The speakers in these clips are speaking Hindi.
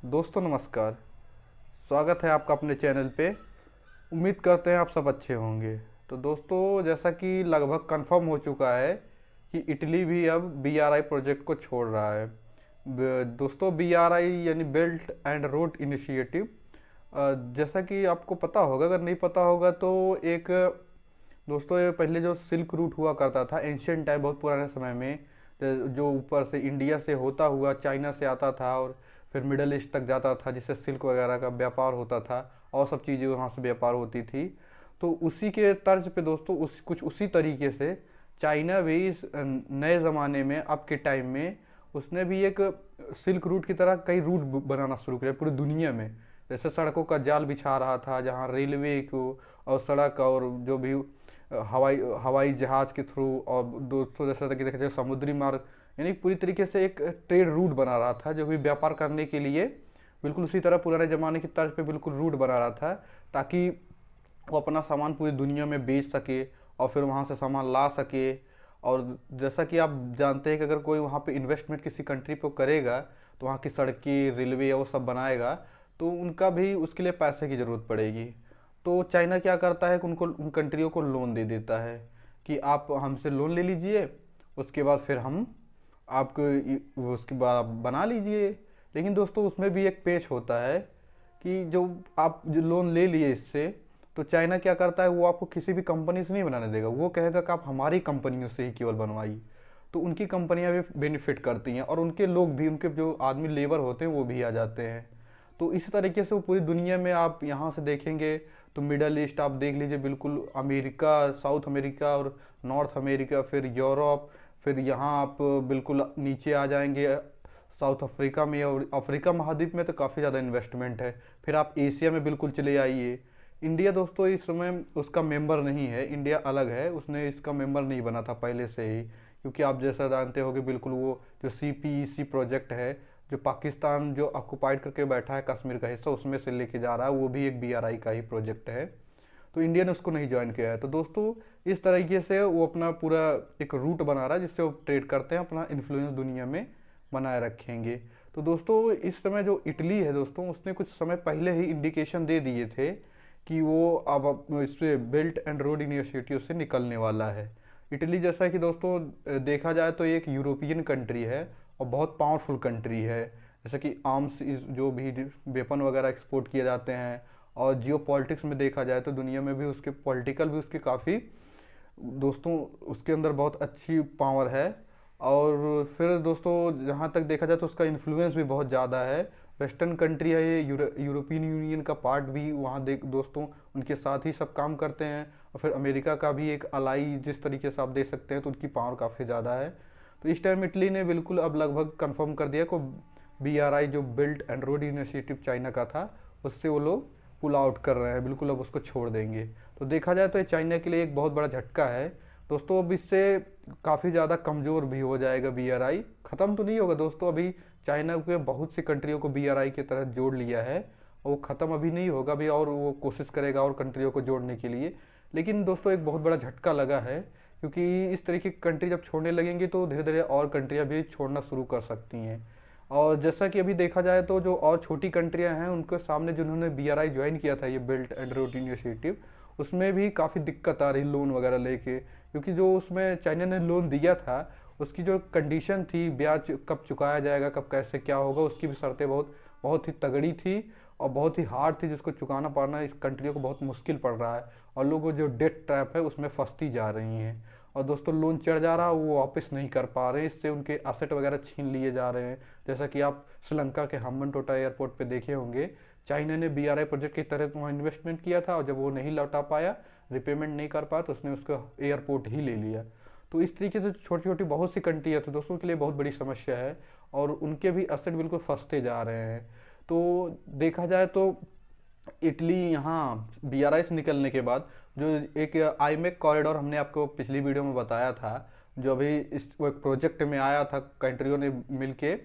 दोस्तों नमस्कार। स्वागत है आपका अपने चैनल पे। उम्मीद करते हैं आप सब अच्छे होंगे। तो दोस्तों जैसा कि लगभग कंफर्म हो चुका है कि इटली भी अब बीआरआई प्रोजेक्ट को छोड़ रहा है। दोस्तों बीआरआई यानी बेल्ट एंड रोड इनिशिएटिव, जैसा कि आपको पता होगा, अगर नहीं पता होगा तो एक दोस्तों ये पहले जो सिल्क रूट हुआ करता था एंशियंट टाइम, बहुत पुराने समय में, जो ऊपर से इंडिया से होता हुआ चाइना से आता था और फिर मिडल ईस्ट तक जाता था, जिससे सिल्क वगैरह का व्यापार होता था और सब चीज़ें वहाँ से व्यापार होती थी। तो उसी के तर्ज पे दोस्तों कुछ उसी तरीके से चाइना भी इस नए ज़माने में अब के टाइम में उसने भी एक सिल्क रूट की तरह कई रूट बनाना शुरू किया पूरी दुनिया में। जैसे सड़कों का जाल बिछा रहा था, जहाँ रेलवे को और सड़क और जो भी हवाई हवाई जहाज़ के थ्रू, और दोस्तों जैसा कि देखा जाए समुद्री मार्ग, यानी पूरी तरीके से एक ट्रेड रूट बना रहा था जो भी व्यापार करने के लिए बिल्कुल उसी तरह पुराने ज़माने की तर्ज पे बिल्कुल रूट बना रहा था, ताकि वो अपना सामान पूरी दुनिया में बेच सके और फिर वहाँ से सामान ला सके। और जैसा कि आप जानते हैं कि अगर कोई वहाँ पे इन्वेस्टमेंट किसी कंट्री पे करेगा तो वहाँ की सड़कें, रेलवे वो सब बनाएगा, तो उनका भी उसके लिए पैसे की ज़रूरत पड़ेगी। तो चाइना क्या करता है कि उनको उन कंट्रियों को लोन दे देता है कि आप हमसे लोन ले लीजिए, उसके बाद फिर हम आपको उसके बाद आप बना लीजिए। लेकिन दोस्तों उसमें भी एक पेच होता है कि जो आप जो लोन ले लिए इससे, तो चाइना क्या करता है, वो आपको किसी भी कंपनी से नहीं बनाने देगा, वो कहेगा कि आप हमारी कंपनियों से ही केवल बनवाइए। तो उनकी कंपनियां भी बेनिफिट करती हैं और उनके लोग भी, उनके जो आदमी लेबर होते हैं वो भी आ जाते हैं। तो इस तरीके से वो पूरी दुनिया में आप यहाँ से देखेंगे तो मिडल ईस्ट आप देख लीजिए, बिल्कुल अमेरिका, साउथ अमेरिका और नॉर्थ अमेरिका, फिर यूरोप, फिर यहाँ आप बिल्कुल नीचे आ जाएंगे साउथ अफ्रीका में, और अफ्रीका महाद्वीप में तो काफ़ी ज़्यादा इन्वेस्टमेंट है। फिर आप एशिया में बिल्कुल चले आइए। इंडिया दोस्तों इस समय उसका मेंबर नहीं है, इंडिया अलग है, उसने इसका मेंबर नहीं बना था पहले से ही, क्योंकि आप जैसा जानते होगे बिल्कुल वो जो CPEC प्रोजेक्ट है, जो पाकिस्तान जो ऑक्युपाइड करके बैठा है कश्मीर का हिस्सा, उसमें से लेके जा रहा है, वो भी एक BRI का ही प्रोजेक्ट है। तो इंडिया ने उसको नहीं ज्वाइन किया है। तो दोस्तों इस तरीके से वो अपना पूरा एक रूट बना रहा है जिससे वो ट्रेड करते हैं, अपना इन्फ्लुएंस दुनिया में बनाए रखेंगे। तो दोस्तों इस समय जो इटली है दोस्तों, उसने कुछ समय पहले ही इंडिकेशन दे दिए थे कि वो अब इससे बेल्ट एंड रोड इनिशिएटिव से निकलने वाला है। इटली जैसा कि दोस्तों देखा जाए तो एक यूरोपियन कंट्री है और बहुत पावरफुल कंट्री है। जैसे कि आर्म्स जो भी वेपन वगैरह एक्सपोर्ट किए जाते हैं, और जियो पॉलिटिक्स में देखा जाए तो दुनिया में भी उसके पॉलिटिकल भी उसके काफ़ी दोस्तों उसके अंदर बहुत अच्छी पावर है। और फिर दोस्तों जहाँ तक देखा जाए तो उसका इन्फ्लुएंस भी बहुत ज़्यादा है। वेस्टर्न कंट्री है ये, यूरोपियन यूनियन का पार्ट भी वहाँ देख दोस्तों उनके साथ ही सब काम करते हैं। और फिर अमेरिका का भी एक अलाई जिस तरीके से आप देख सकते हैं, तो उनकी पावर काफ़ी ज़्यादा है। तो इस टाइम इटली ने बिल्कुल अब लगभग कंफर्म कर दिया को BRI जो belt and road initiative China का था, उससे वो लोग पुल आउट कर रहे हैं, बिल्कुल अब उसको छोड़ देंगे। तो देखा जाए तो ये चाइना के लिए एक बहुत बड़ा झटका है दोस्तों। अब इससे काफ़ी ज़्यादा कमज़ोर भी हो जाएगा BRI, ख़त्म तो नहीं होगा दोस्तों। अभी चाइना के बहुत सी कंट्रियों को BRI की तरह जोड़ लिया है, और वो ख़त्म अभी नहीं होगा अभी, और वो कोशिश करेगा और कंट्रियों को जोड़ने के लिए। लेकिन दोस्तों एक बहुत बड़ा झटका लगा है, क्योंकि इस तरीके की कंट्री जब छोड़ने लगेंगी तो धीरे धीरे और कंट्रियाँ भी छोड़ना शुरू कर सकती हैं। और जैसा कि अभी देखा जाए तो जो और छोटी कंट्रियां हैं उनके सामने जिन्होंने BRI ज्वाइन किया था, ये बेल्ट एंड रोड इनिशिएटिव, उसमें भी काफ़ी दिक्कत आ रही लोन वगैरह लेके, क्योंकि जो उसमें चाइना ने लोन दिया था उसकी जो कंडीशन थी, ब्याज कब चुकाया जाएगा, कब कैसे क्या होगा, उसकी भी शर्तें बहुत बहुत ही तगड़ी थी और बहुत ही हार्ड थी, जिसको चुकाना पड़ना इस कंट्रियों को बहुत मुश्किल पड़ रहा है। और लोगों जो डेट ट्रैप है उसमें फंसती जा रही हैं, और दोस्तों लोन चढ़ जा रहा है, वो वापस नहीं कर पा रहे हैं, इससे उनके एसेट वगैरह छीन लिए जा रहे हैं। जैसा कि आप श्रीलंका के हम्बन टोटा एयरपोर्ट पे देखे होंगे, चाइना ने BRI प्रोजेक्ट की तरह वहाँ इन्वेस्टमेंट किया था, और जब वो नहीं लौटा पाया, रिपेमेंट नहीं कर पाया, तो उसने उसका एयरपोर्ट ही ले लिया। तो इस तरीके से छोटी छोटी बहुत सी कंट्रियाँ थी दोस्तों के लिए बहुत बड़ी समस्या है, और उनके भी एसेट बिल्कुल फंसते जा रहे हैं। तो देखा जाए तो इटली यहाँ BRI से निकलने के बाद जो एक IMEC कॉरिडोर हमने आपको पिछली वीडियो में बताया था, जो अभी इस वो एक प्रोजेक्ट में आया था, कंट्रियों ने मिलके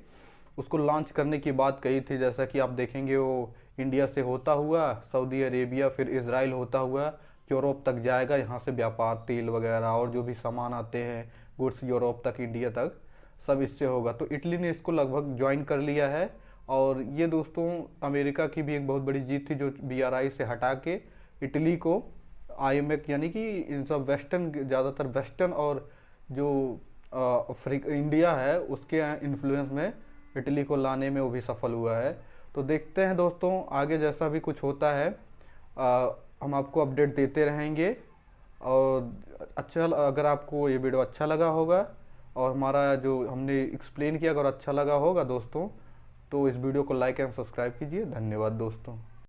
उसको लॉन्च करने की बात कही थी। जैसा कि आप देखेंगे वो इंडिया से होता हुआ सऊदी अरेबिया, फिर इजराइल होता हुआ यूरोप तक जाएगा। यहाँ से व्यापार, तेल वगैरह और जो भी सामान आते हैं गुड्स यूरोप तक, इंडिया तक, सब इससे होगा। तो इटली ने इसको लगभग ज्वाइन कर लिया है और ये दोस्तों अमेरिका की भी एक बहुत बड़ी जीत थी, जो BRI से हटा के इटली को IMF यानी कि इन सब वेस्टर्न, ज़्यादातर वेस्टर्न और जो अफ्रीका इंडिया है उसके इन्फ्लुएंस में इटली को लाने में वो भी सफल हुआ है। तो देखते हैं दोस्तों आगे जैसा भी कुछ होता है हम आपको अपडेट देते रहेंगे। और अच्छा, अगर आपको ये वीडियो अच्छा लगा होगा और हमारा जो हमने एक्सप्लेन किया अगर अच्छा लगा होगा दोस्तों, तो इस वीडियो को लाइक एंड सब्सक्राइब कीजिए। धन्यवाद दोस्तों।